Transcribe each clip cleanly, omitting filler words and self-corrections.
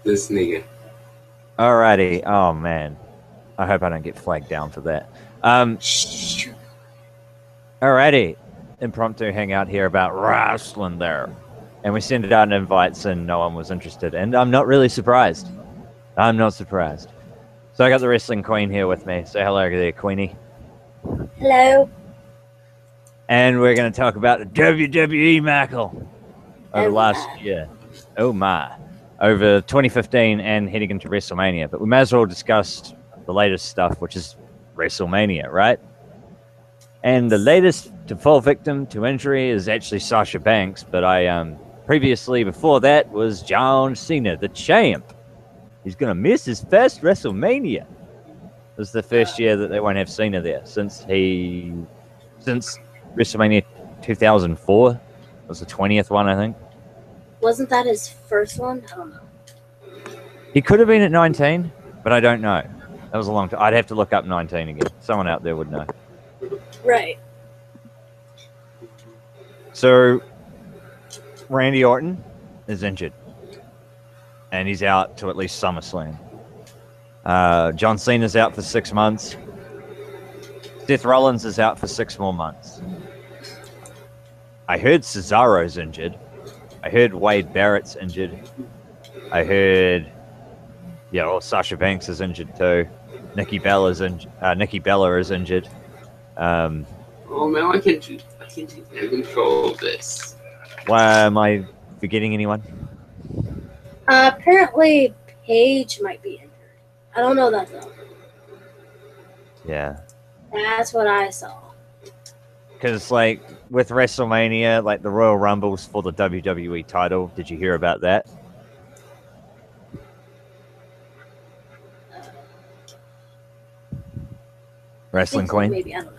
This nigga. Alrighty. Oh man, I hope I don't get flagged down for that. Um, Shh. alrighty. Impromptu hangout here about wrestling there, and we sent out invites and no one was interested, and I'm not really surprised. I'm not surprised. So I got the Rasslin Queen here with me. Say hello there, Queenie. Hello. And we're going to talk about the WWE Mackle over Oh last my. year. Oh my. Over 2015 and heading into WrestleMania. But we may as well discuss the latest stuff, which is WrestleMania, right? And the latest to fall victim to injury is actually Sasha Banks, but previously before that was John Cena, the champ. He's going to miss his first WrestleMania. This is the first year that they won't have Cena there since WrestleMania 2004. It was the 20th one, I think. Wasn't that his first one? I don't know. He could have been at 19, but I don't know. That was a long time. I'd have to look up 19 again. Someone out there would know. Right. So, Randy Orton is injured. And he's out to at least SummerSlam. John Cena's out for 6 months. Seth Rollins is out for 6 more months. I heard Cesaro's injured. I heard Wade Barrett's injured. I heard, Sasha Banks is injured too. Nikki Bella is injured. Oh man, I can take no control of this. Why am I forgetting anyone? Apparently, Paige might be injured. I don't know that though. Yeah. That's what I saw. Because, with WrestleMania, the Royal Rumbles for the WWE title, did you hear about that? Rasslin So, Queen? maybe, I don't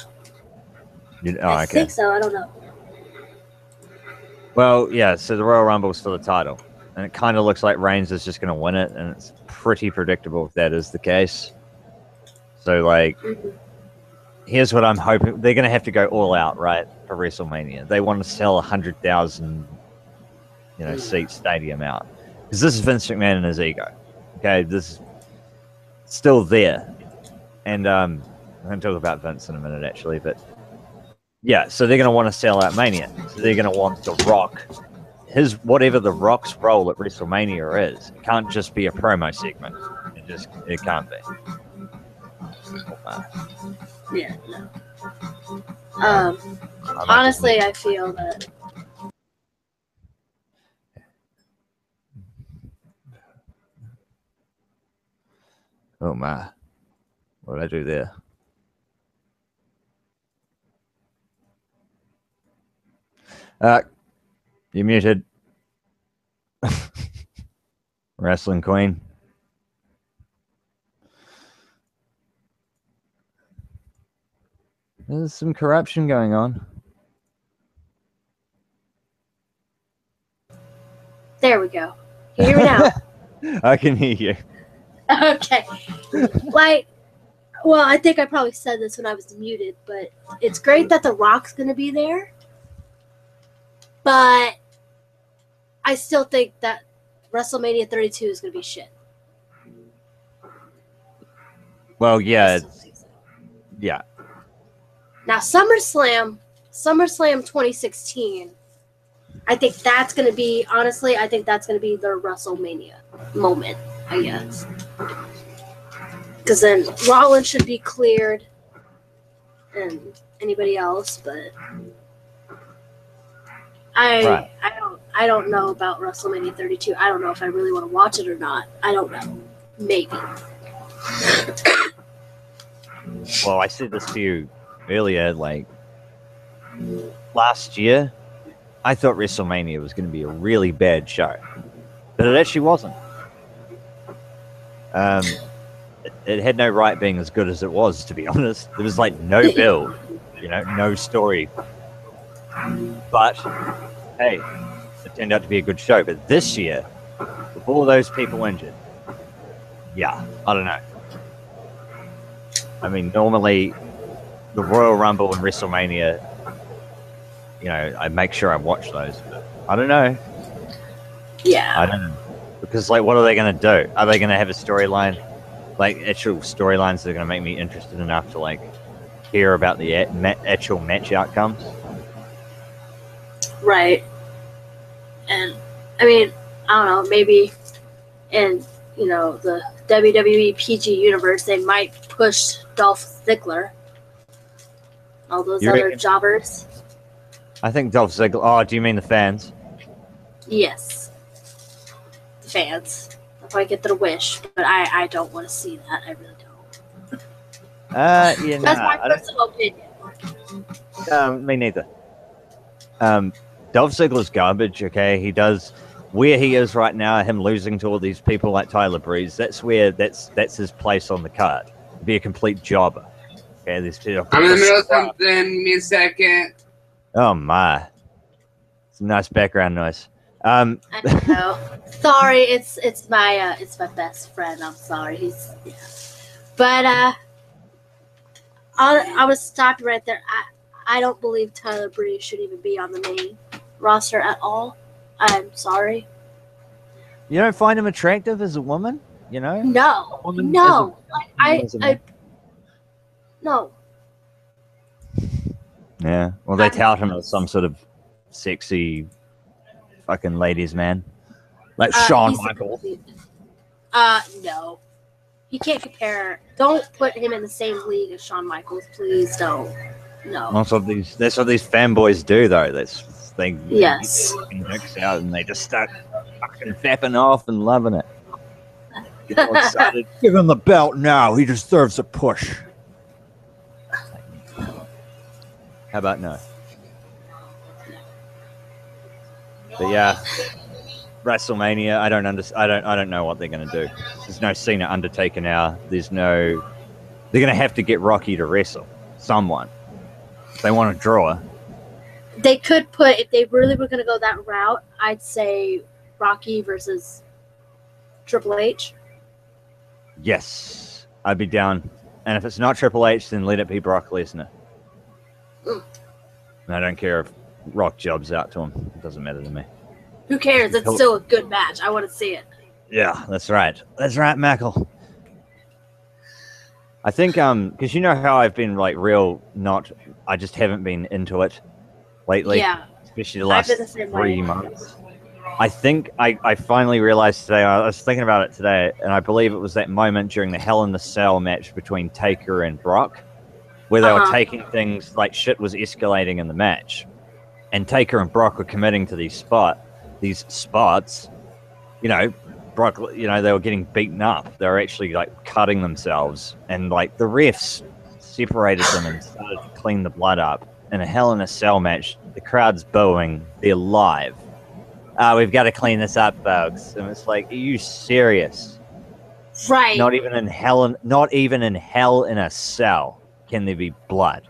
know. I think so, I don't know. Well, yeah, so the Royal Rumble's for the title. And it kind of looks like Reigns is just going to win it, and it's pretty predictable if that is the case. So, here's what I'm hoping. They're going to have to go all out, right, for WrestleMania. They want to sell 100,000, seat stadium out. Because this is Vince McMahon and his ego. Okay, this is still there. And I'm going to talk about Vince in a minute, actually. But, yeah, so they're going to want to sell out Mania. So they're going to want The Rock. Whatever The Rock's role at WrestleMania is, it can't just be a promo segment. It can't be. Yeah, no. Honestly, I feel that. Oh my. What did I do there? You muted. Rasslin Queen. There's some corruption going on. There we go. Can you hear me now? I can hear you. Okay. Well, I think I probably said this when I was muted, but it's great that The Rock's going to be there. But I still think that WrestleMania 32 is going to be shit. Well, yeah. Yeah. Now, SummerSlam 2016, I think that's going to be, honestly, I think that's going to be their WrestleMania moment, I guess. Because then Rollins should be cleared and anybody else, but I don't know about WrestleMania 32. I don't know if I really want to watch it or not. I don't know. Maybe. Well, I said this to you earlier, last year, I thought WrestleMania was going to be a really bad show, but it actually wasn't. It had no right being as good as it was, to be honest. There was no build, no story. But hey, it turned out to be a good show. But this year, with all those people injured, yeah, I don't know. I mean, normally the Royal Rumble and WrestleMania, I make sure I watch those. But I don't know. Yeah. I don't know. Because, like, what are they going to do? Are they going to have a storyline, like actual storylines that are going to make me interested enough to like hear about the actual match outcomes? Right. And I mean, I don't know, maybe in, you know, the WWE PG universe, they might push Dolph Ziggler. All those You other reckon? jobbers. I think Dolph Ziggler. Oh, do you mean the fans? Yes. The fans. If I get their wish, but I don't want to see that. I really don't. Yeah, That's my personal opinion. Me neither. Dolph Ziggler's garbage. Okay, he does where he is right now. Him losing to all these people like Tyler Breeze. That's where that's his place on the card. Be a complete jobber. Okay, these people. I'm in the middle of something. Give me a second. Oh my, it's a nice background noise. I don't know. Sorry, it's my best friend. I'm sorry. He's yeah. But I was stopped right there. I don't believe Tyler Breeze should even be on the main roster at all. I'm sorry. You don't find him attractive as a woman? You know? No. Woman No. I no. Yeah. Well, they tout him as some sort of sexy fucking ladies man. Like Shawn Michaels. No. You can't compare. Don't put him in the same league as Shawn Michaels. Please don't. No. That's what these fanboys do, though. They yes. dicks out and they just start fucking fapping off and loving it. Get all excited. Give him the belt now. He deserves a push. How about no? But yeah, WrestleMania. I don't know what they're going to do. There's no Cena Undertaker now. There's no. They're going to have to get Rocky to wrestle someone. If they want to draw. They could put, if they really were going to go that route, I'd say Rocky versus Triple H. Yes, I'd be down. And if it's not Triple H, then let it be Brock Lesnar. And I don't care if Rock jobs out to him. It doesn't matter to me. Who cares? It's still a good match. I want to see it. Yeah, that's right. That's right, Mackle. I think, because you know how I've been, like, I just haven't been into it lately. Yeah. Especially the last 3 months. I think I finally realized today, I was thinking about it today, and I believe it was that moment during the Hell in the Cell match between Taker and Brock, where they were taking things, like shit was escalating in the match. And Taker and Brock were committing to these spots. You know, Brock, you know, they were getting beaten up. They were actually, like, cutting themselves. And, like, the refs separated them and started to clean the blood up. In a Hell in a Cell match, the crowd's booing. They're live. We've got to clean this up, folks. And it's like, are you serious? Right. Not even in Hell in a Cell can there be blood.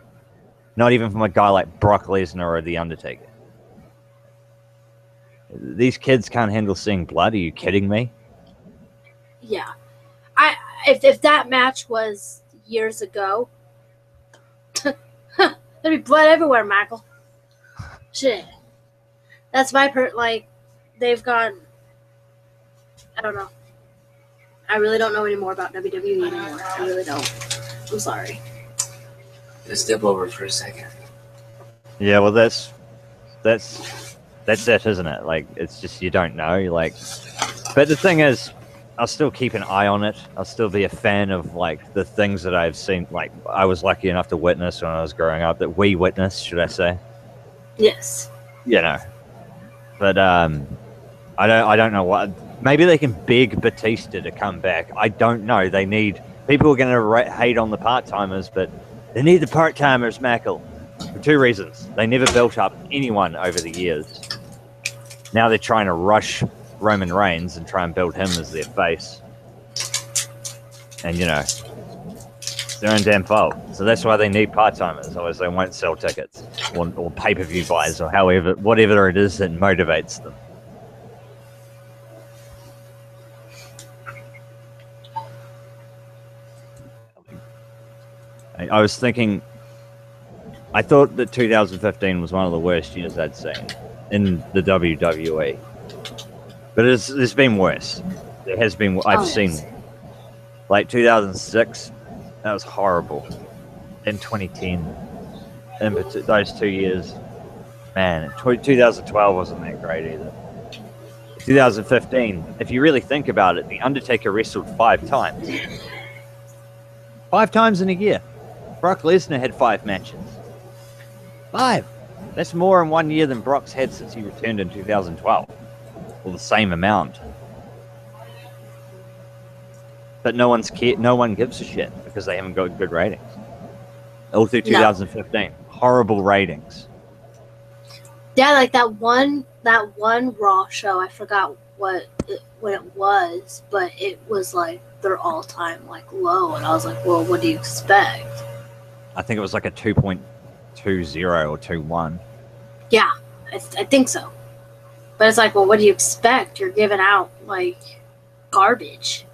Not even from a guy like Brock Lesnar or The Undertaker. These kids can't handle seeing blood. Are you kidding me? Yeah. If that match was years ago, there'd be blood everywhere, Michael. Shit. That's my they've gone. I don't know. I really don't know anymore about WWE anymore. I really don't. I'm sorry. Let's step over for a second. Yeah, well, that's it, isn't it? Like, it's just you don't know. Like, but the thing is, I'll still keep an eye on it. I'll still be a fan of like the things that I've seen. Like, I was lucky enough to witness when I was growing up. That we witnessed, should I say? Yes. You know, but I don't know what. Maybe they can beg Batista to come back. I don't know. They need people are going to hate on the part timers, but they need the part timers, Mackle, for 2 reasons. They never built up anyone over the years. Now they're trying to rush Roman Reigns and try and build him as their face. And, you know, it's their own damn fault. So that's why they need part-timers. Otherwise they won't sell tickets or pay-per-view buys or whatever it is that motivates them. I was thinking, I thought that 2015 was one of the worst years I'd seen in the WWE. But it's been worse. It has been. I've seen like 2006. That was horrible. In 2010, in those 2 years, man. 2012 wasn't that great either. 2015, if you really think about it, The Undertaker wrestled 5 times. 5 times in a year. Brock Lesnar had 5 matches. 5. That's more in 1 year than Brock's had since he returned in 2012. Or the same amount. But no one gives a shit because they haven't got good ratings. All through 2015. No. Horrible ratings. Yeah, like that one Raw show, I forgot when it was, but it was like their all-time like low, and I was like, well, what do you expect? I think it was like a 2.20 or 2.1. Yeah, I think so. But it's like, well, what do you expect? You're giving out like garbage.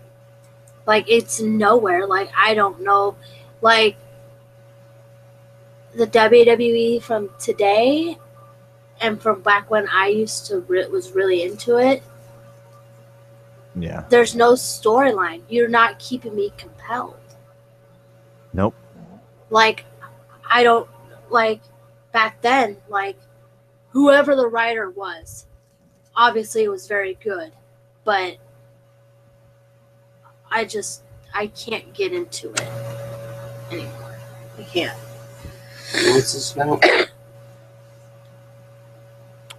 Like, it's nowhere. Like, I don't know. Like, the WWE from today and from back when I used to was really into it. Yeah. There's no storyline. You're not keeping me compelled. Nope. Like, I don't, like, back then, like, whoever the writer was, obviously it was very good, but I can't get into it anymore. I can't. What's the smell?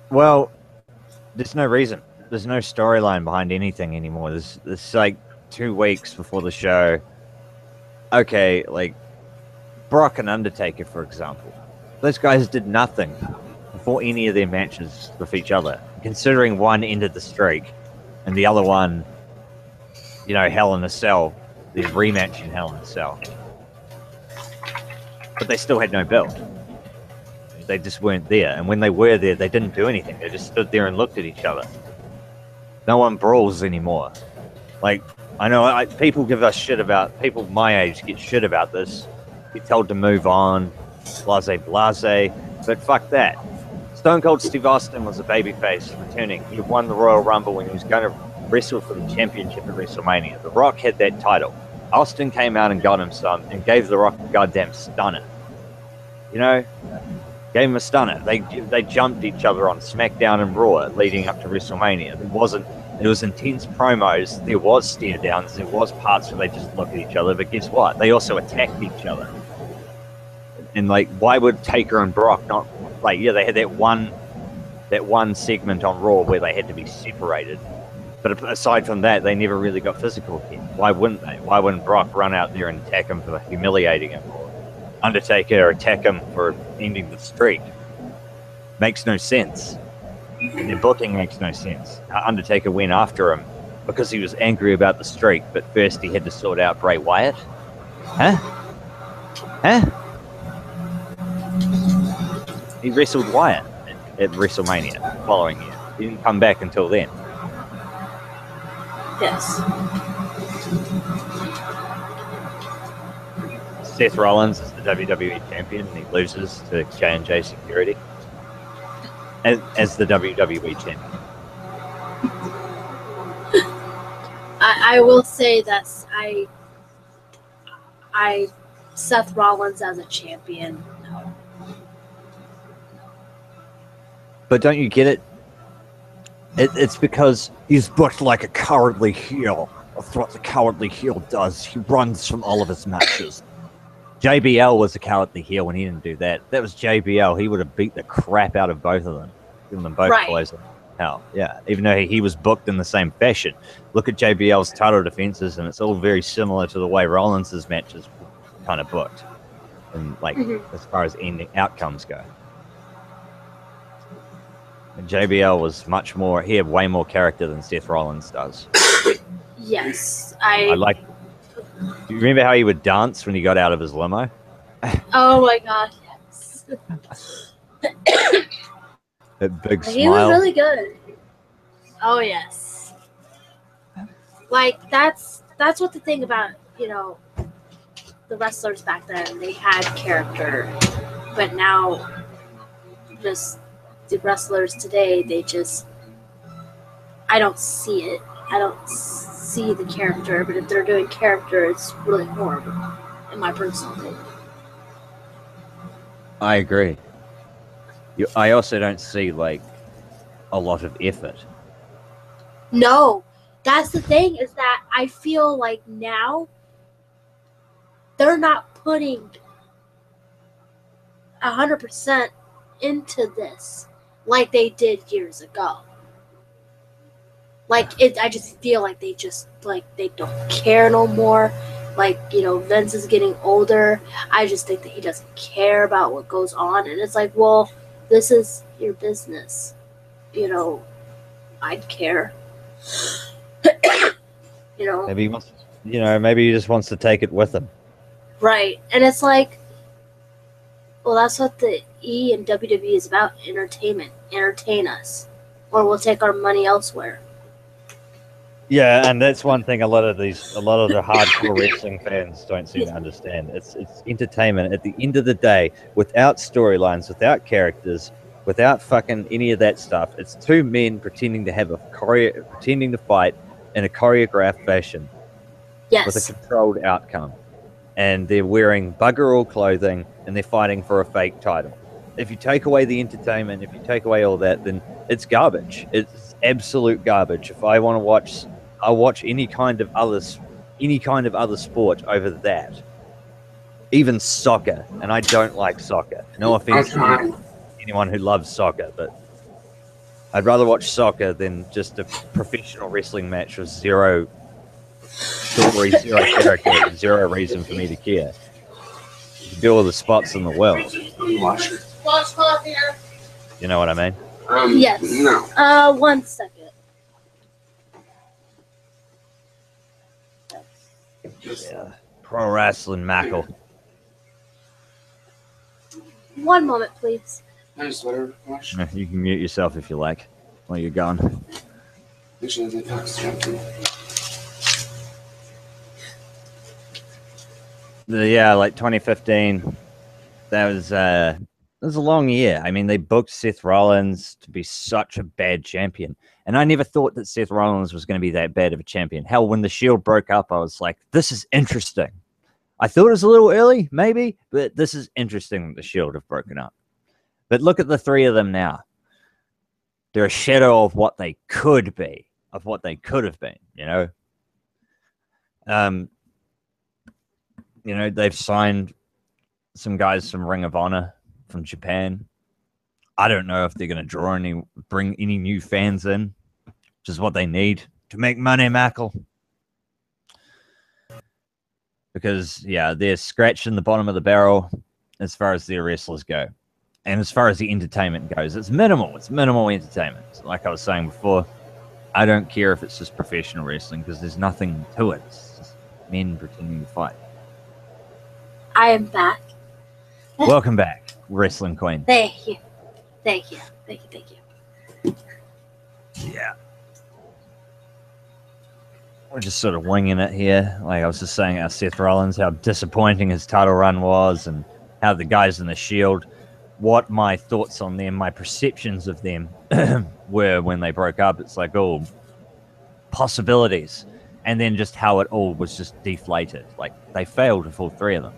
Well, there's no reason. There's no storyline behind anything anymore. There's like 2 weeks before the show. Okay, like Brock and Undertaker, for example. Those guys did nothing before any of their matches with each other. Considering one ended the streak and the other one, you know, Hell in a Cell, the rematch in Hell in a Cell. But they still had no build. They just weren't there. And when they were there, they didn't do anything. They just stood there and looked at each other. No one brawls anymore. Like, I know people give us shit about, people my age get shit about this. Get told to move on, blase. But fuck that. Stone Cold Steve Austin was a babyface returning. He won the Royal Rumble when he was going to wrestle for the championship at WrestleMania. The Rock had that title. Austin came out and got him some and gave The Rock a goddamn stunner. You know? Gave him a stunner. They jumped each other on SmackDown and Raw leading up to WrestleMania. There was intense promos. There was stare downs. There was parts where they just look at each other. But guess what? They also attacked each other. And like, why would Taker and Brock not, like, yeah, they had that one segment on Raw where they had to be separated. But aside from that, they never really got physical again. Why wouldn't they? Why wouldn't Brock run out there and attack him for humiliating him? Or Undertaker attack him for ending the streak? Makes no sense. Their booking makes no sense. Undertaker went after him because he was angry about the streak, but first he had to sort out Bray Wyatt. Huh? He wrestled Wyatt at WrestleMania the following year. He didn't come back until then. Yes. Seth Rollins is the WWE champion, and he loses to J&J Security as the WWE champion. I will say that I Seth Rollins as a champion. No. But don't you get it? It's because he's booked like a cowardly heel. That's what the cowardly heel does. He runs from all of his matches. JBL was a cowardly heel when he didn't do that. That was JBL. He would have beat the crap out of both of them. Given them both boys hell. Yeah. Even though he was booked in the same fashion. Look at JBL's title defenses, and it's all very similar to the way Rollins' matches were kind of booked. And like as far as ending outcomes go. And JBL was much more, he had way more character than Seth Rollins does. Yes. I like, do you remember how he would dance when he got out of his limo? Oh my god, yes. That big smile. He was really good. Oh yes. Like that's what the thing about, you know, the wrestlers back then, they had character. But now just the wrestlers today, they just I don't see it. I don't see the character, but if they're doing character, it's really horrible, in my personal opinion. I agree. I also don't see like a lot of effort. No, that's the thing, is that I feel like now they're not putting 100% into this like they did years ago. Like I just feel like they don't care no more. Like, Vince is getting older. I just think that he doesn't care about what goes on, and it's like, well, this is your business. I'd care. Maybe he wants, maybe he just wants to take it with him. Right, and it's like, well, that's what the E and WWE is about: entertainment. Entertain us, or we'll take our money elsewhere. Yeah, and that's one thing a lot of the hardcore wrestling fans don't seem to understand. It's entertainment. At the end of the day, without storylines, without characters, without fucking any of that stuff, it's two men pretending to fight in a choreographed fashion. Yes. With a controlled outcome. And they're wearing bugger all clothing and they're fighting for a fake title. If you take away the entertainment, if you take away all that, then it's garbage. It's absolute garbage. If I want to watch, I'll watch any kind of other sport over that. Even soccer, and I don't like soccer. No offense to anyone who loves soccer, but I'd rather watch soccer than just a professional wrestling match with zero story, zero character, zero reason for me to care. You can do all the spots in the world. You know what I mean? Yes. No. 1 second. Yeah. Pro wrestling Mackle. 1 moment, please. I just let her watch. You can mute yourself if you like while you're gone. Actually, they talk something. Yeah, like 2015. That was a long year. I mean, they booked Seth Rollins to be such a bad champion. And I never thought that Seth Rollins was going to be that bad of a champion. Hell, when the Shield broke up, I was like, this is interesting. I thought it was a little early, maybe, but this is interesting that the Shield have broken up. But look at the three of them now. They're a shadow of what they could be, of what they could have been, they've signed some guys from Ring of Honor from Japan. I don't know if they're going to bring any new fans in, which is what they need to make money, Mackle. Because, yeah, they're scratching the bottom of the barrel as far as their wrestlers go. And as far as the entertainment goes, it's minimal. It's minimal entertainment. Like I was saying before, I don't care if it's just professional wrestling because there's nothing to it. It's just men pretending to fight. I am back. Welcome back, Rasslin Queen. Thank you. Thank you. Thank you. Thank you. Yeah. We're just sort of winging it here. Like I was just saying about Seth Rollins, how disappointing his title run was, and how the guys in the Shield, what my thoughts on them, my perceptions of them were when they broke up. It's like, oh, possibilities. And then just how it all was just deflated. Like, they failed with all three of them.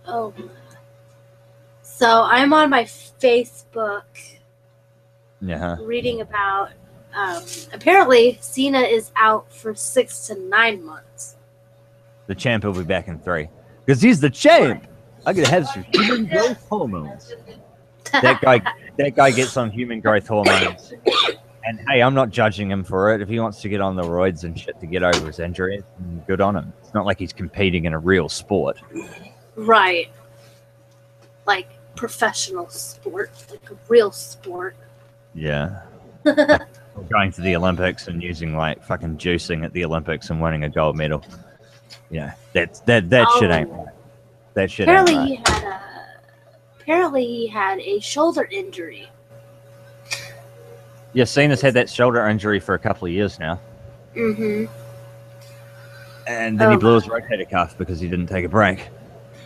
Oh. So I'm on my Facebook reading about, apparently Cena is out for 6 to 9 months. The champ will be back in 3. Because he's the champ! I'm going to have some human growth hormones. That guy gets on human growth hormones. And hey, I'm not judging him for it. If he wants to get on the roids and shit to get over his injury, good on him. It's not like he's competing in a real sport. Right. Like professional sport. Like a real sport. Yeah. Going to the Olympics and using like fucking juicing at the Olympics and winning a gold medal. Yeah, that shit ain't right. That shit ain't right. Apparently he had a shoulder injury. Yeah, Cena's had that shoulder injury for a couple of years now. Mm-hmm. And then he blew his rotator cuff because he didn't take a break.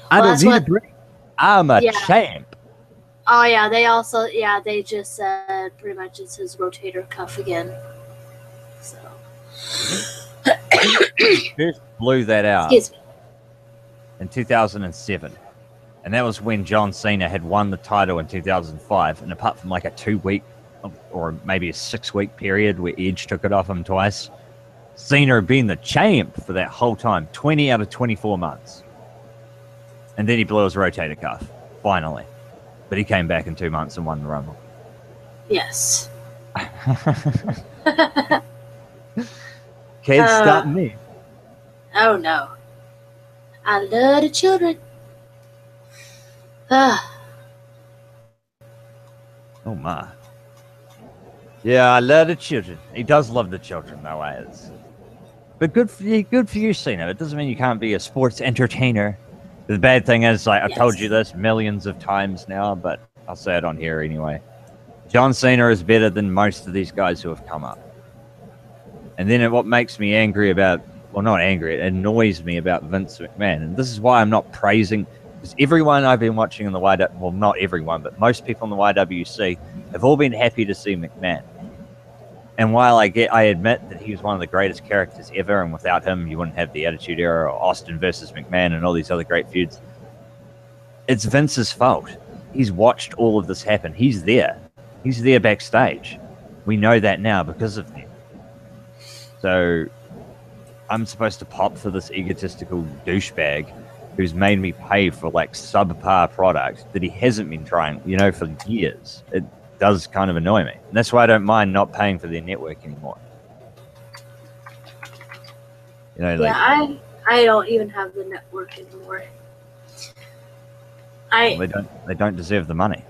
I don't need a break. I'm a champ. Oh yeah, they just said pretty much it's his rotator cuff again. So First blew that out excuse me. in 2007. And that was when John Cena had won the title in 2005. And apart from like a 2-week or maybe a 6-week period where Edge took it off him twice, Cena had been the champ for that whole time, 20 out of 24 months. And then he blew his rotator cuff, finally. But he came back in 2 months and won the Rumble. Yes. Can't stop me. Oh no. I love the children. Oh my. Yeah, I love the children. He does love the children, though. But good for you, Cena. It doesn't mean you can't be a sports entertainer. The bad thing is, like, I've told you this millions of times now, but I'll say it on here anyway. John Cena is better than most of these guys who have come up. And then what makes me angry about, well, not angry, it annoys me about Vince McMahon. And this is why I'm not praising, because everyone I've been watching in the YW, well, not everyone, but most people in the YWC have all been happy to see McMahon. And while I admit that he was one of the greatest characters ever, and without him, you wouldn't have the Attitude Era or Austin versus McMahon and all these other great feuds. It's Vince's fault. He's watched all of this happen. He's there. He's there backstage. We know that now because of him. So I'm supposed to pop for this egotistical douchebag who's made me pay for like subpar product that he hasn't been trying, for years. It does kind of annoy me. And that's why I don't mind not paying for their network anymore. I don't even have the network anymore. They don't deserve the money.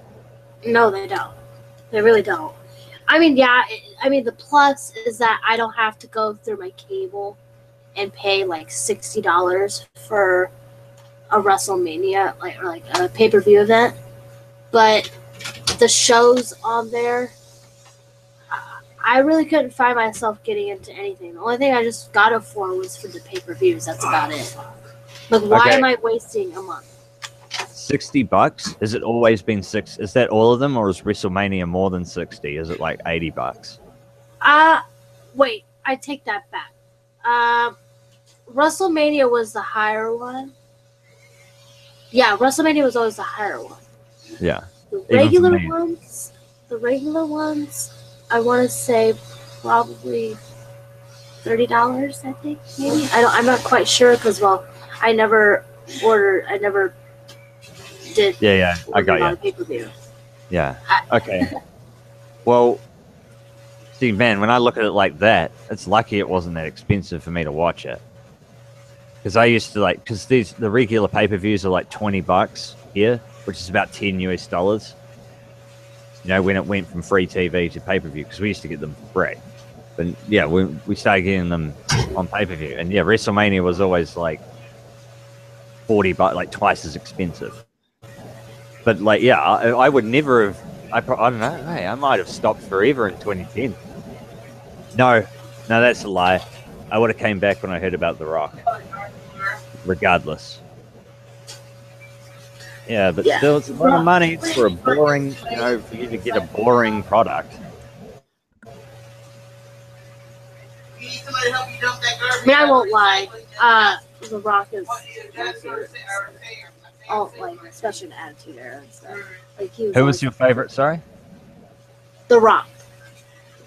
No, they don't. They really don't. I mean, the plus is that I don't have to go through my cable and pay like $60 for a WrestleMania, like a pay-per-view event. But the shows on there, I really couldn't find myself getting into anything. The only thing I just got it for was for the pay-per-views. That's about it. Like, why am I wasting a month? $60? Has it always been $6? Is that all of them, or is WrestleMania more than 60? Is it like $80? Wait, I take that back. WrestleMania was the higher one. Yeah, WrestleMania was always the higher one. Yeah. The regular ones, I want to say probably $30. I think maybe. I'm not quite sure because I never did. Yeah. I got you. Pay-per-view. Yeah. Okay. Well, see, man, when I look at it like that, it's lucky it wasn't that expensive for me to watch it. Because I used to because the regular pay-per-views are like $20 here, which is about $10 US. When it went from free TV to pay-per-view, because we used to get them for free. But yeah, we started getting them on pay-per-view, and yeah, WrestleMania was always like $40, like twice as expensive. But I would never have. I don't know. Hey, I might have stopped forever in 2010. No, that's a lie. I would have came back when I heard about The Rock. Regardless. Yeah, but still, it's a lot of money for a boring, for you to get a boring product. I mean, I won't lie. The Rock is especially the Attitude Era and stuff. Who was your favorite? Sorry, The Rock.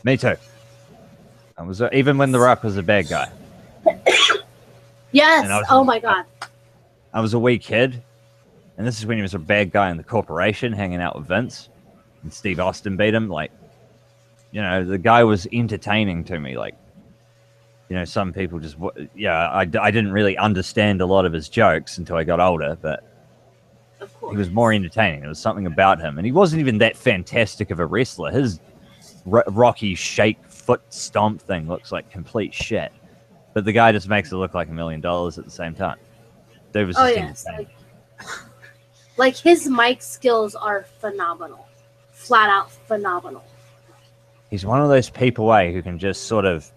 Me too. I was even when The Rock was a bad guy. Yes. Oh my God. I was a wee kid, and this is when he was a bad guy in the corporation, hanging out with Vince, and Steve Austin beat him. The guy was entertaining to me. Some people just, I didn't really understand a lot of his jokes until I got older, but he was more entertaining. There was something about him, and he wasn't even that fantastic of a wrestler. His Rocky shake foot stomp thing looks like complete shit, but the guy just makes it look like $1 million at the same time. Dude was just entertaining. Like his mic skills are phenomenal, flat out phenomenal. He's one of those people, who can just sort of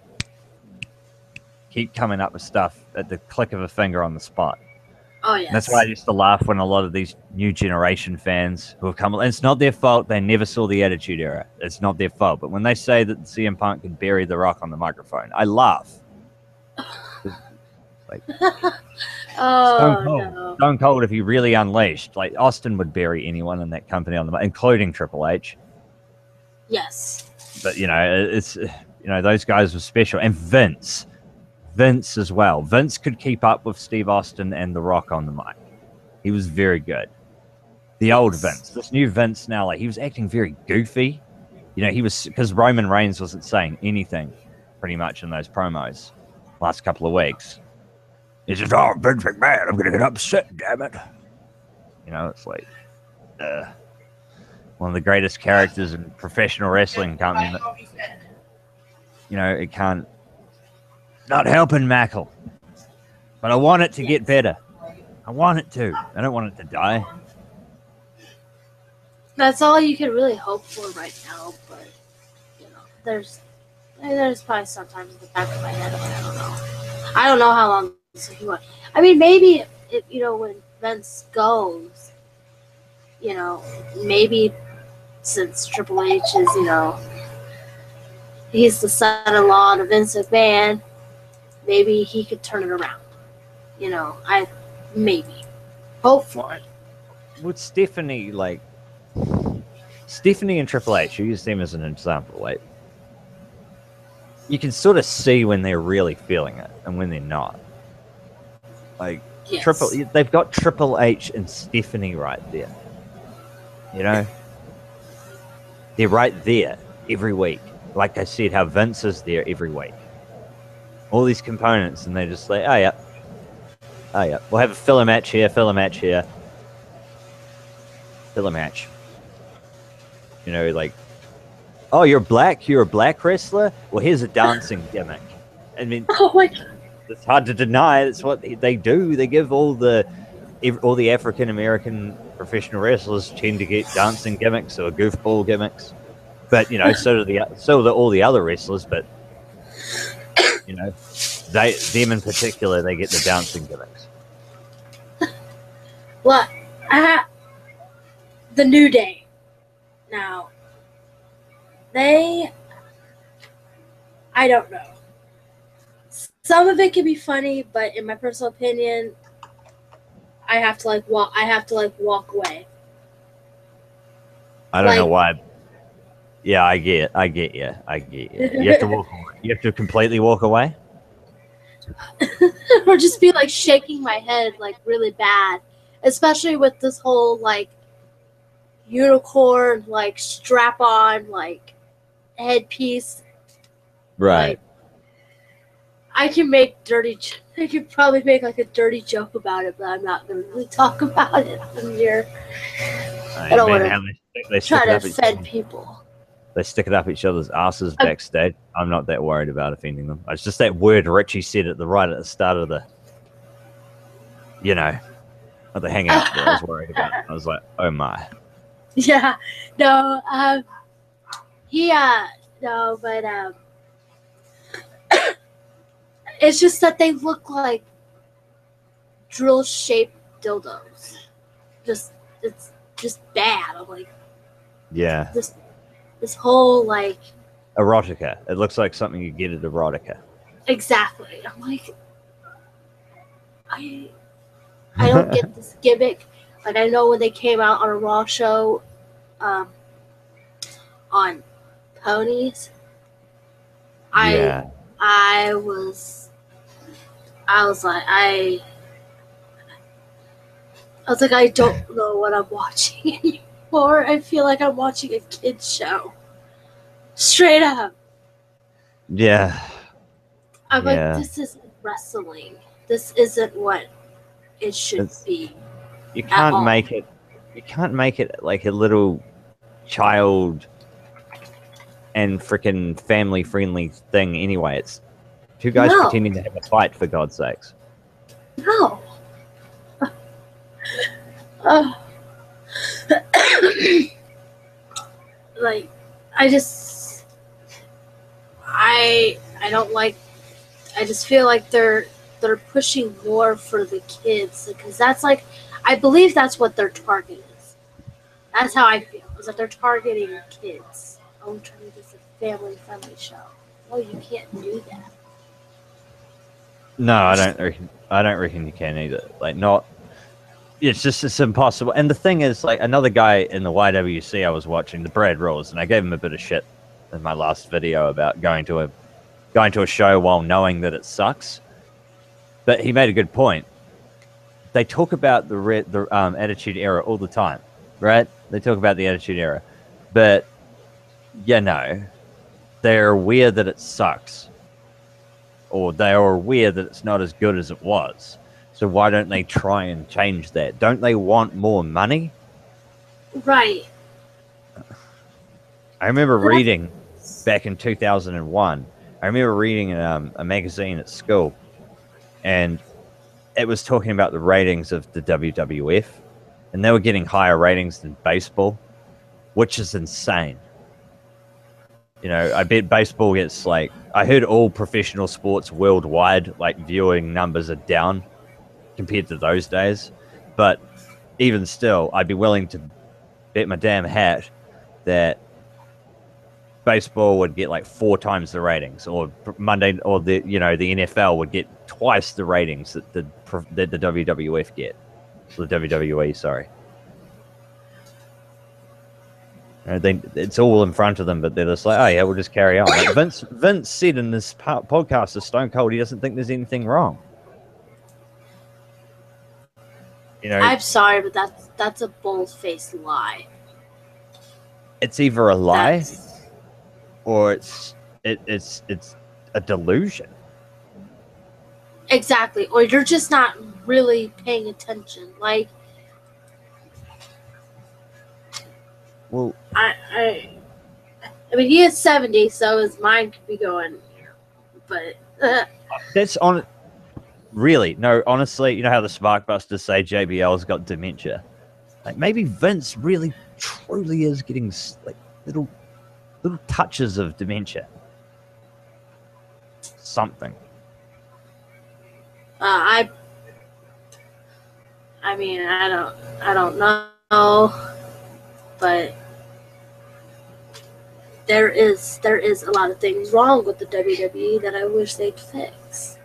keep coming up with stuff at the click of a finger on the spot. Oh yes. That's why I used to laugh when a lot of these new generation fans who have come. And it's not their fault. They never saw the Attitude Era. It's not their fault. But when they say that CM Punk could bury The Rock on the microphone, I laugh. Like Oh no. Stone Cold, if he really unleashed, like Austin would bury anyone in that company on the, including Triple H. Yes. But it's those guys were special, and Vince as well. Vince could keep up with Steve Austin and The Rock on the mic. He was very good. The old Vince, this new Vince now, like he was acting very goofy. He was, because Roman Reigns wasn't saying anything pretty much in those promos last couple of weeks. He's just, oh, Vince McMahon, I'm gonna get upset, damn it. It's like one of the greatest characters in professional wrestling can't, it can't. Not helping Mackle. But I want it to get better. I want it to. I don't want it to die. That's all you can really hope for right now, but there's probably sometimes in the back of my head, I don't know. I don't know how long this will go. I mean, maybe if, when Vince goes, maybe since Triple H is, he's the son-in-law to Vince McMahon, maybe he could turn it around. I maybe hope for it. Would Stephanie and Triple H, you use them as an example, like you can sort of see when they're really feeling it and when they're not. Like Yes. they've got Triple H and Stephanie right there. They're right there every week. Like I said, how Vince is there every week. All these components, and they're just like, oh yeah, we'll have a filler match here, filler match. Like, oh, you're a black wrestler? Well, here's a dancing gimmick. I mean, Oh my God. it's hard to deny. It's what they do. They give all the African American professional wrestlers tend to get dancing gimmicks or goofball gimmicks, but so do all the other wrestlers. But them in particular, they get the dancing gimmicks. Well, the New Day. Now, I don't know. Some of it can be funny, but in my personal opinion, I have to walk away. I don't know why. Yeah, I get you. You have to walk away. You have to completely walk away. Or just be shaking my head really bad, especially with this whole unicorn strap on headpiece. Right. I can probably make a dirty joke about it, but I'm not going to really talk about it on here. I don't want to try to offend people. They stick it up each other's asses backstage. I'm not that worried about offending them. It's just that word Richie said at the start of the, of the hangout that I was worried about. I was like, oh my. Yeah, no, but it's just that they look like drill-shaped dildos. It's just bad. I'm like, yeah. This whole erotica. It looks like something you get at erotica. Exactly. I'm like, I don't get this gimmick. I know when they came out on a Raw show, on ponies. I was like, I don't know what I'm watching anymore. I feel like I'm watching a kid's show. Straight up. Yeah. I'm like, this isn't wrestling. This isn't what it should be. You can't make it. You can't make it like a little child and freaking family friendly thing anyway. It's two guys pretending to have a fight, for God's sakes. No. I don't like. I just feel like they're they're pushing more for the kids because that's like, I believe that's what their target is. That's how I feel, is that they're targeting kids. I'm trying to make this a family-friendly show. Well, you can't do that. No, I don't reckon you can either. Like, not. It's impossible. And the thing is, like, another guy in the YWC I was watching, the Brad Rules, and I gave him a bit of shit in my last video about going to a show while knowing that it sucks. But he made a good point. They talk about the Attitude Era all the time, right? They talk about the Attitude Era, but they're aware that it sucks, or they are aware that it's not as good as it was. So why don't they try and change that? Don't they want more money? Right. I remember reading back in 2001. I remember reading a magazine at school, and it was talking about the ratings of the WWF, and they were getting higher ratings than baseball, which is insane. You know, I bet baseball gets, like, I heard all professional sports worldwide, like, viewing numbers are down compared to those days. But even still, I'd be willing to bet my damn hat that baseball would get like 4 times the ratings, or Monday, or the NFL would get twice the ratings that the WWF get, the WWE. Sorry, it's all in front of them, but they're just like, oh yeah, we'll just carry on. Like Vince said in this podcast of Stone Cold, he doesn't think there's anything wrong. You know, I'm sorry, but that's a bold-faced lie. It's either a lie, or it's a delusion. Exactly, or you're just not really paying attention. Like, well, I mean, he is 70, so his mind could be going, but that's on. Really, no. Honestly, you know how the Sparkbusters say JBL's got dementia. Like, maybe Vince really, truly is getting like little touches of dementia. Something. I mean, I don't know, but there is a lot of things wrong with the WWE that I wish they'd fix.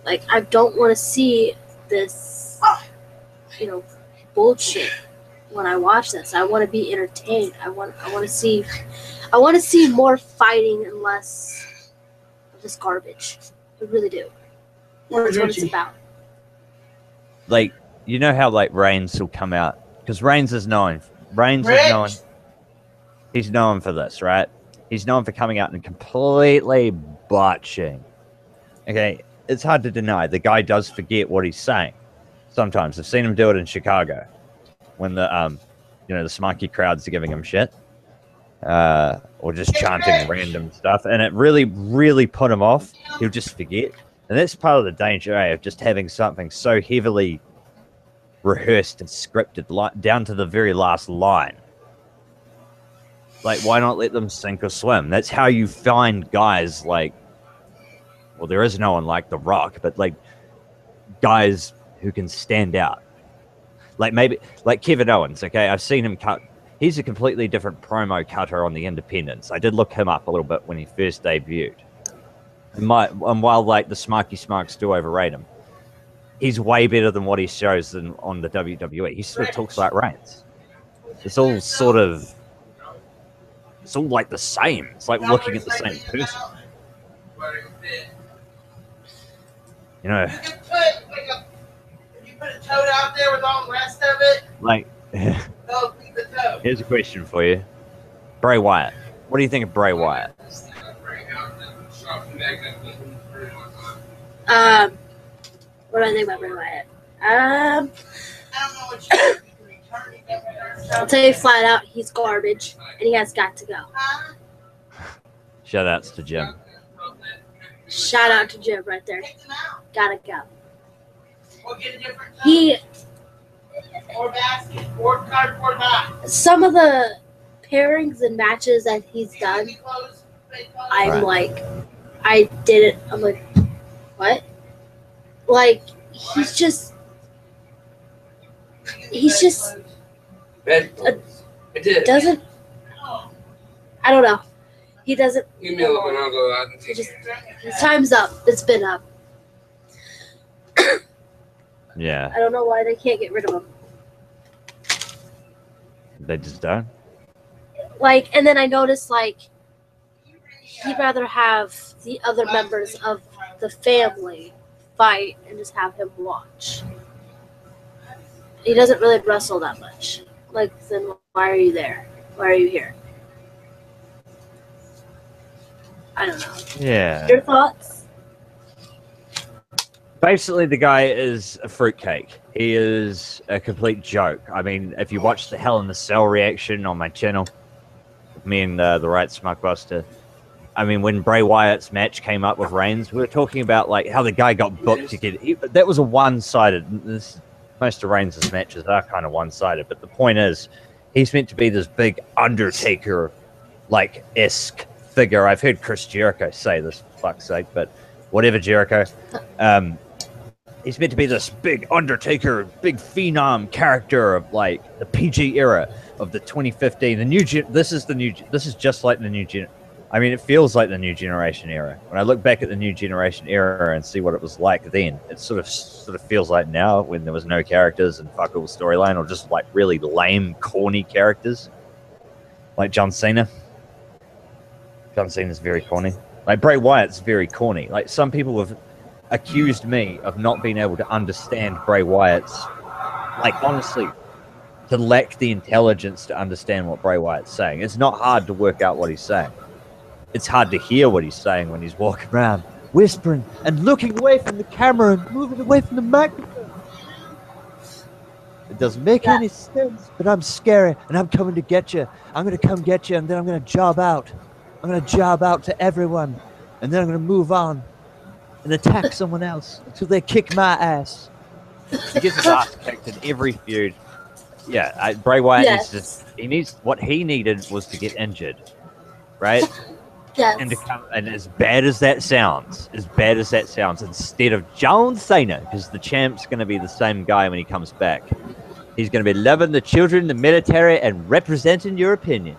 Like, I don't want to see this, bullshit when I watch this. I want to be entertained. I want to see more fighting and less of this garbage. I really do. That's what it's about. Like, you know how, like, Reigns will come out, because Reigns is known. He's known for this, right? He's known for coming out and completely botching. Okay, it's hard to deny. The guy does forget what he's saying. Sometimes I've seen him do it in Chicago when the the smarky crowds are giving him shit, or just chanting random stuff, and it really, really put him off. He'll just forget, and that's part of the danger of just having something so heavily rehearsed and scripted, down to the very last line. Like, why not let them sink or swim? That's how you find guys like, well, there is no one like The Rock, but like guys who can stand out. Like, maybe like Kevin Owens. Okay, I've seen him cut. He's a completely different promo cutter on the Independents. I did look him up a little bit when he first debuted. And while like the Smarky Smarks do overrate him, he's way better than what he shows on the WWE. He sort of talks like Reigns. It's all like the same. It's like looking at the same person. You know. You put a toad out there with all the rest of it. Like, here's a question for you. Bray Wyatt. What do you think of Bray Wyatt? What do I think about Bray Wyatt? I don't know what you I'll tell you flat out, he's garbage, and he has got to go. Shout outs to Jim. Shout out to Jim right there. Gotta go. We'll get a different He, or basket, or cardboard box. some of the pairings and matches that he's done, I'm Right. like, I did it. I'm like, what? like he's just Red Bulls. I did. doesn't. I don't know. He doesn't. Give me a little and I'll go out and take Just, it. his time's up. It's been up. Yeah, I don't know why they can't get rid of him. they just don't. Like, and then I noticed like he'd rather have the other members of the family fight and just have him watch. He doesn't really wrestle that much. Like, then why are you there? Why are you here? I don't know. Yeah. Your thoughts? Basically, the guy is a fruitcake. He is a complete joke. I mean, if you watch the Hell in the Cell reaction on my channel, me and the Right Smugbuster, I mean, when Bray Wyatt's match came up with Reigns, we were talking about like how the guy got booked to get. That was a one-sided. Most of Reigns' matches are kind of one-sided, but the point is, he's meant to be this big Undertaker, like esque figure. I've heard Chris Jericho say this, for fuck's sake, but whatever, Jericho. He's meant to be this big Undertaker, big phenom character of like the PG era of the 2015. The new this is just like the new gen. I mean, it feels like the new generation era. When I look back at the new generation era and see what it was like then, it sort of feels like now when there was no characters and fuck all storyline, or just like really lame, corny characters, like John Cena. John Cena's very corny. Like Bray Wyatt's very corny. Like some people have accused me of not being able to understand Bray Wyatt's, like honestly, to lack the intelligence to understand what Bray Wyatt's saying. It's not hard to work out what he's saying. It's hard to hear what he's saying when he's walking around, whispering and looking away from the camera and moving away from the microphone. It doesn't make any sense, but I'm scary and I'm coming to get you. I'm going to come get you and then I'm going to job out. I'm going to job out to everyone and then I'm going to move on and attack someone else until they kick my ass. He gets his ass kicked in every feud. Yeah, Bray Wyatt what he needed was to get injured, right? Yes. And to come, and as bad as that sounds, instead of John Cena, because the champ's going to be the same guy when he comes back. He's going to be loving the children, the military, and representing your opinion.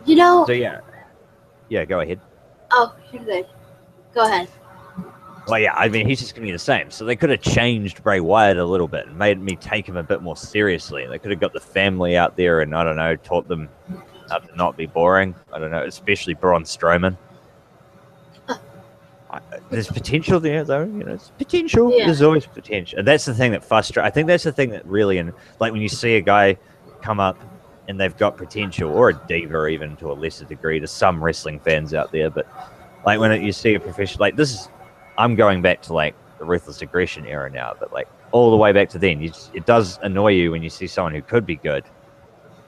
You know. So yeah, go ahead. Oh, you're good. Go ahead. Well, yeah, I mean, he's just going to be the same. So they could have changed Bray Wyatt a little bit and made me take him a bit more seriously. They could have got the family out there and, I don't know, taught them how to not be boring. I don't know, especially Braun Strowman. There's potential there, though. You know, it's potential. Yeah. There's always potential. And that's the thing that frustrates. I think that's the thing that really, like when you see a guy come up and they've got potential, or a diva even to a lesser degree to some wrestling fans out there, but like when you see a professional, like this is, I'm going back to like the Ruthless Aggression era now, but like all the way back to then, it does annoy you when you see someone who could be good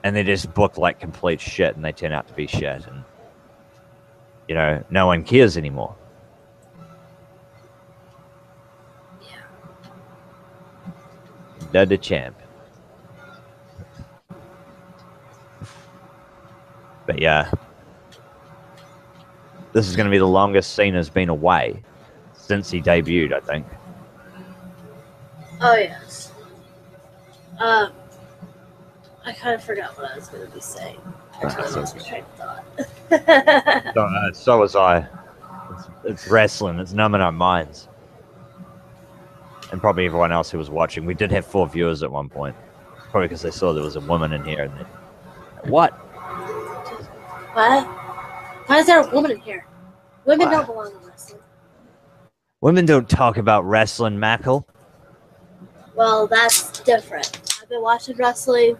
and they just book like complete shit and they turn out to be shit and, you know, no one cares anymore. Yeah. They're the champ. But yeah, this is going to be the longest Cena's been away since he debuted, I think. Oh, yes. I kind of forgot what I was going to be saying. I totally lost my train of thought. So was I. It's wrestling. It's numbing our minds. And probably everyone else who was watching. We did have 4 viewers at one point. Probably because they saw there was a woman in here. And what? What? Why is there a woman in here? Women don't belong in wrestling. Women don't talk about wrestling, Mackle. Well, that's different. I've been watching wrestling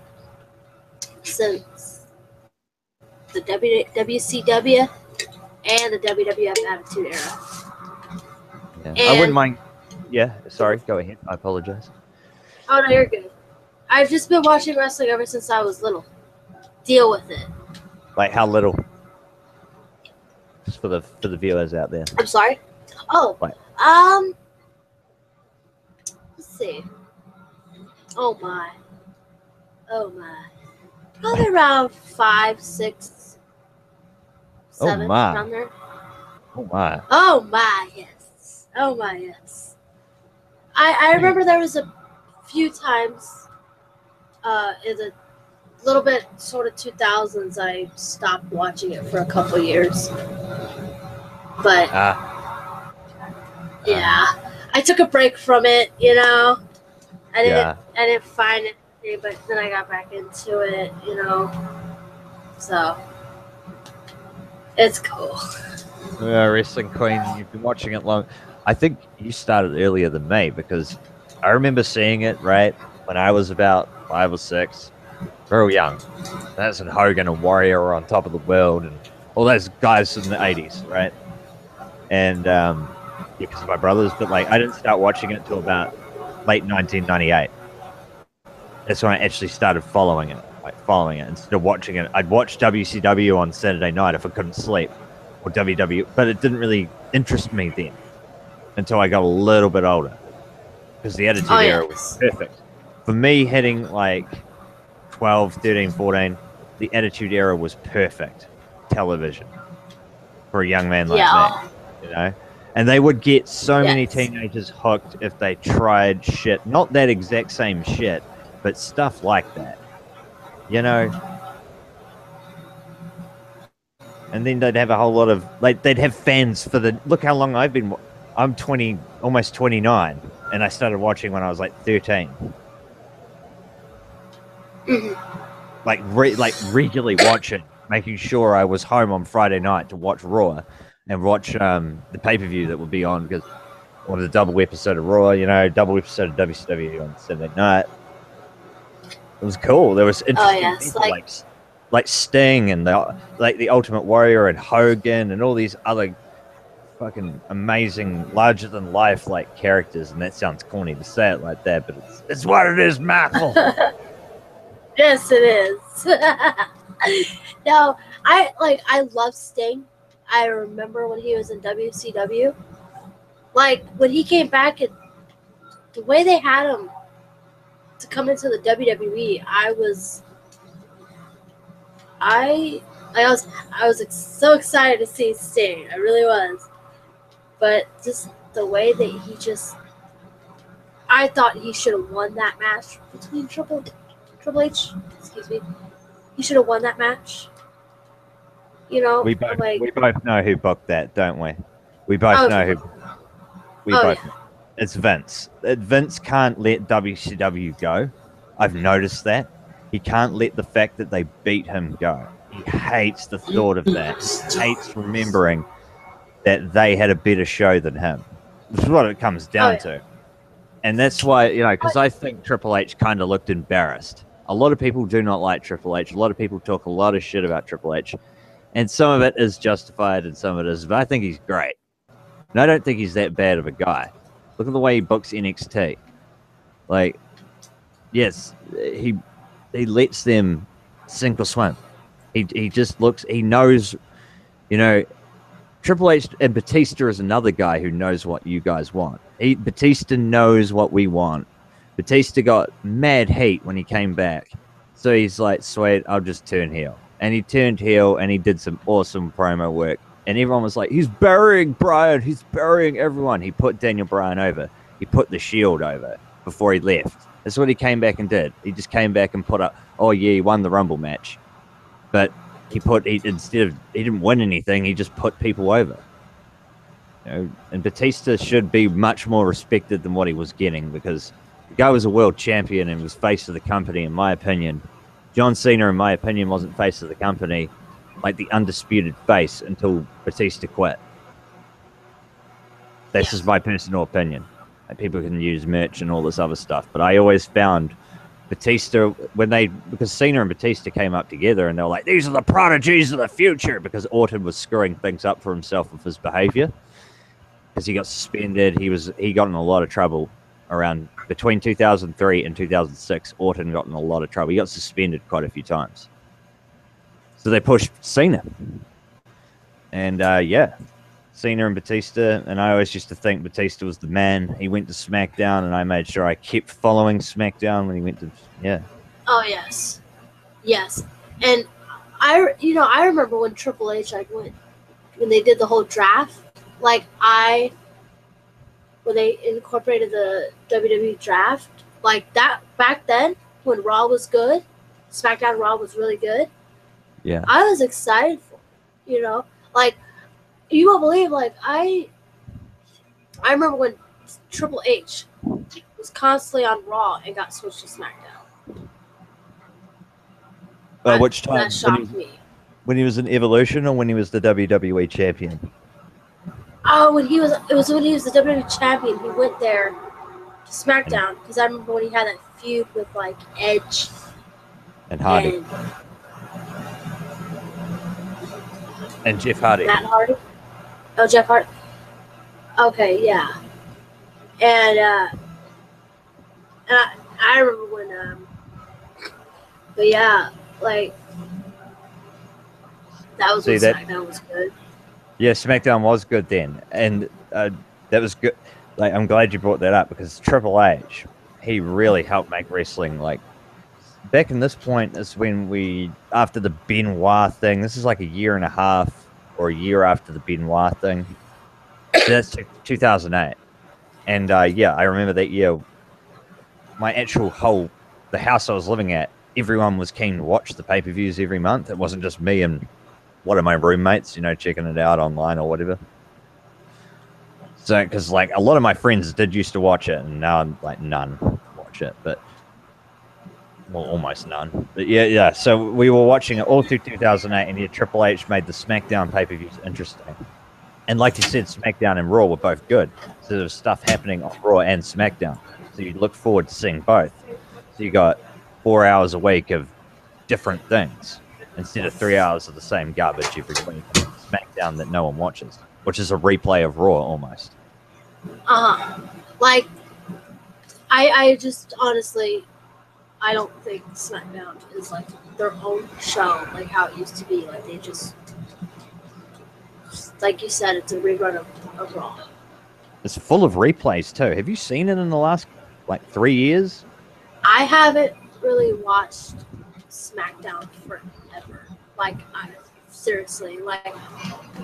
since the WCW and the WWF Attitude Era. Yeah. I wouldn't mind. Yeah, sorry. Go ahead. I apologize. Oh, no, you're good. I've just been watching wrestling ever since I was little. Deal with it. Like how little? Just for the viewers out there. I'm sorry? Oh. What? Let's see. Oh my. Probably around 5, 6, 7. Oh my. Around there. Oh my. Oh my, yes. Oh my, yes. I remember there was a few times in the little bit sort of 2000s I stopped watching it for a couple years. But yeah, I took a break from it, you know. I didn't find it, but then I got back into it, you know. So it's cool. Rasslin Queen, you've been watching it long. I think you started earlier than me because I remember seeing it right when I was about 5 or 6, real young. That's when Hogan and Warrior were on top of the world, and all those guys in the 80s, right? And because of my brothers, but like I didn't start watching it until about late 1998. That's when I actually started following it instead of watching it. I'd watch WCW on Saturday night if I couldn't sleep, or WW, but it didn't really interest me then until I got a little bit older because the Attitude Era was perfect. For me, hitting like 12, 13, 14, the Attitude Era was perfect television for a young man like me, you know? And they would get so many teenagers hooked if they tried shit, not that exact same shit, but stuff like that, you know? And then they'd have a whole lot of, like, they'd have fans for the, look how long I've been, I'm 20, almost 29, and I started watching when I was like 13. Like regularly watching, making sure I was home on Friday night to watch Raw and watch the pay-per-view that would be on, because or the double episode of Raw, you know, double episode of WCW on Saturday night. It was cool. There was interesting people like Sting and the Ultimate Warrior and Hogan and all these other fucking amazing, larger than life like characters. And that sounds corny to say it like that, but it's what it is, Michael. Yes, it is. No, I love Sting. I remember when he was in WCW. Like when he came back and the way they had him to come into the WWE, I was so excited to see Sting. I really was. But just the way that I thought he should have won that match between Triple H. Excuse me. He should have won that match. You know, we both know who booked that, don't we? We both know who. We both. Know. It's Vince. Vince can't let WCW go. I've noticed that. He can't let the fact that they beat him go. He hates the thought of that. He hates remembering that they had a better show than him. Which is what it comes down to. And that's why, you know, because I think Triple H kind of looked embarrassed. A lot of people do not like Triple H. A lot of people talk a lot of shit about Triple H. And some of it is justified and some of it is. But I think he's great. And I don't think he's that bad of a guy. Look at the way he books NXT. Like, yes, he lets them sink or swim. He just looks, he knows, you know, Triple H and Batista is another guy who knows what you guys want. Batista knows what we want. Batista got mad heat when he came back. So he's like, sweet, I'll just turn heel. And he turned heel and he did some awesome promo work. And everyone was like, he's burying Bryan. He's burying everyone. He put Daniel Bryan over. He put the Shield over before he left. That's what he came back and did. He just came back and put up, oh yeah, he won the Rumble match. But he didn't win anything. He just put people over. You know, and Batista should be much more respected than what he was getting, because the guy was a world champion and was face of the company, in my opinion. John Cena, in my opinion, wasn't face of the company, like the undisputed face, until Batista quit. That's just my personal opinion. Like, people can use merch and all this other stuff, but I always found Batista, because Cena and Batista came up together and they were like, these are the prodigies of the future, because Orton was screwing things up for himself with his behavior, because he got suspended. He got in a lot of trouble around between 2003 and 2006. Orton got in a lot of trouble. He got suspended quite a few times. So they pushed Cena. And Cena and Batista, and I always used to think Batista was the man. He went to SmackDown, and I made sure I kept following SmackDown when he went to, Oh, yes. Yes. And I remember when Triple H, when they did the whole draft, like, I when they incorporated the WWE draft, like that back then when Raw was good, SmackDown Raw was really good. Yeah. I was excited for it, you know, like you won't believe, like I remember when Triple H was constantly on Raw and got switched to SmackDown. Which time? That shocked me. When he was in Evolution or when he was the WWE champion? Oh, when he was the WWE champion, he went there to SmackDown because I remember when he had that feud with like Edge and Hardy and Jeff Hardy. Matt Hardy. Oh, Jeff Hardy. Okay, yeah. And I remember when but yeah, like that was when SmackDown was good. Yeah, SmackDown was good then, and that was good. Like, I'm glad you brought that up because Triple H, he really helped make wrestling. Like, back in this point is when after the Benoit thing. This is like a year and a half or a year after the Benoit thing. That's 2008, and yeah, I remember that year. My actual the house I was living at, everyone was keen to watch the pay-per-views every month. It wasn't just me and one of my roommates, you know, checking it out online or whatever. So, because like a lot of my friends did used to watch it, and now like none watch it, but well, almost none. But yeah. So we were watching it all through 2008, and yeah, Triple H made the SmackDown pay-per-views interesting. And like you said, SmackDown and Raw were both good. So there was stuff happening on Raw and SmackDown. So you look forward to seeing both. So you got 4 hours a week of different things instead of 3 hours of the same garbage every week. SmackDown that no one watches, which is a replay of Raw almost. Like, I just honestly, I don't think SmackDown is like their own show, like how it used to be. Like they just like you said, it's a rerun of Raw. It's full of replays too. Have you seen it in the last like 3 years? I haven't really watched SmackDown forever. Like, seriously, like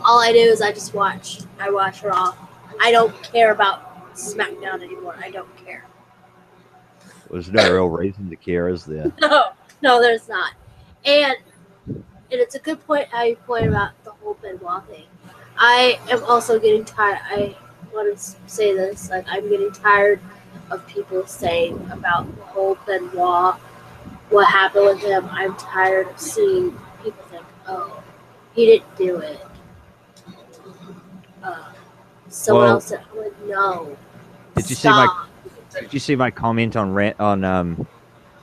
all I do is I watch Raw. I don't care about SmackDown anymore. I don't care. There's no real reason to care, is there? No, there's not. And it's a good point how you point about the whole Benoit thing. I am also getting tired. I want to say this. Like, I'm getting tired of people saying about the whole Benoit, what happened with him. I'm tired of seeing people think, oh, he didn't do it. Someone else said, no. Did you see my comment on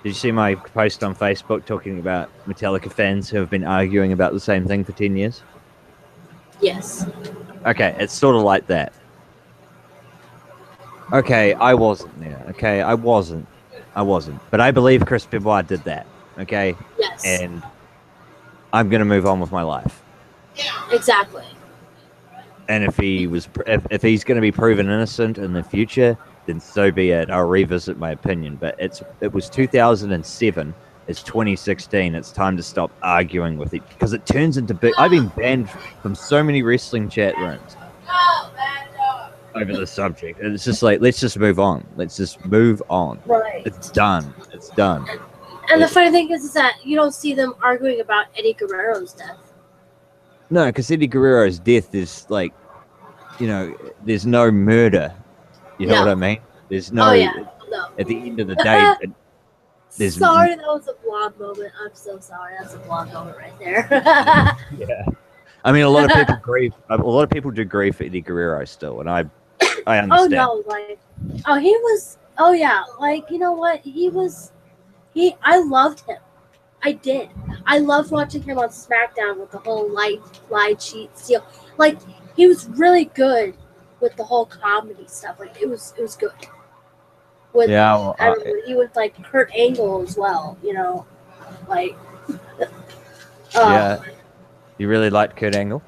did you see my post on Facebook talking about Metallica fans who have been arguing about the same thing for 10 years? Yes. Okay, it's sort of like that. Okay, I wasn't there. Okay, I wasn't. But I believe Chris Benoit did that. Okay? Yes. And I'm going to move on with my life. Exactly. And if he's going to be proven innocent in the future, then so be it. I'll revisit my opinion. But it was 2007. It's 2016. It's time to stop arguing with it because it turns into big. I've been banned from so many wrestling chat rooms over the subject. And it's just like, let's just move on. Let's just move on. Right. It's done. It's done. And the funny thing is that you don't see them arguing about Eddie Guerrero's death. No, because Eddie Guerrero's death is like, you know, there's no murder. You know what I mean? There's no. Oh, yeah. No. At the end of the day, sorry, that was a blonde moment. I'm so sorry. That's a blonde moment right there. Yeah. I mean, a lot of people grieve. A lot of people do grieve for Eddie Guerrero still, and I understand. Oh no, like, he was. Oh yeah, like, you know what? I loved him. I did. I loved watching him on SmackDown with the whole lie, cheat, steal. Like, he was really good with the whole comedy stuff. Like, it was good. With, yeah, well, I remember he was like Kurt Angle as well. You know, like. Yeah. You really liked Kurt Angle?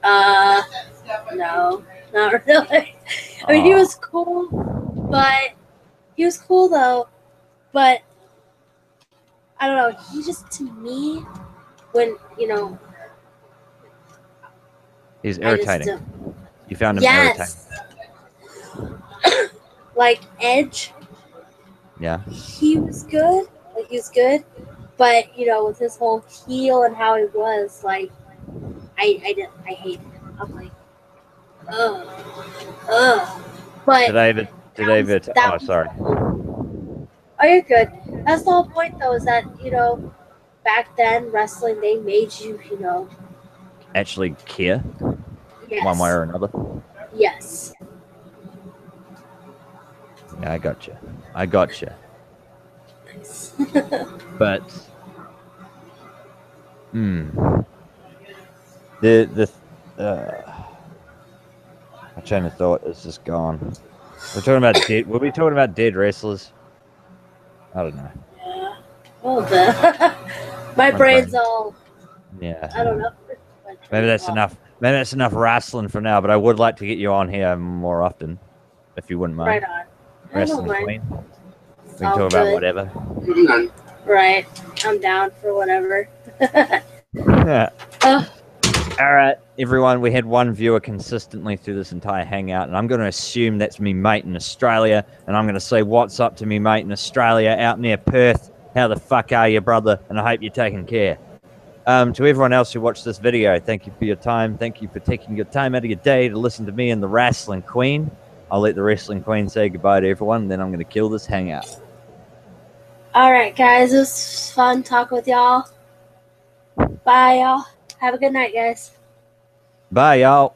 No, not really. I mean, he was cool, though. But I don't know. He just, to me, when, you know. He's irritating. You found him irritating. like Edge, Yeah. he was good. Like he was good, but you know, with his whole heel and how he was, like I hated him. I'm like, ugh, ugh. But David. that Oh, was sorry. oh, you're good. That's the whole point, though, is that you know, back then wrestling they made you, you know, Actually, care yes, one way or another. yes. Yeah, I gotcha. I gotcha. Nice. But, the my train of thought is just gone. We're talking about dead. Were we talking about dead wrestlers? I don't know. Yeah. Oh, the my My brain's brain. all Yeah. I don't know. My Maybe brain's that's all- enough. Maybe that's enough wrestling for now. But I would like to get you on here more often, if you wouldn't mind. Right on. I don't Rasslin mind. Queen. It's We can all talk about good. whatever. None. Right. I'm down for whatever. Yeah. Oh, All right, everyone. We had one viewer consistently through this entire hangout, and I'm going to assume that's me mate in Australia, and I'm going to say, "What's up to me mate in Australia, out near Perth? How the fuck are you, brother? And I hope you're taking care." To everyone else who watched this video, thank you for your time. Thank you for taking your time out of your day to listen to me and the Rasslin Queen. I'll let the Rasslin Queen say goodbye to everyone, and then I'm going to kill this hangout. all right, guys. It was fun talking with y'all. Bye, y'all. Have a good night, guys. Bye, y'all.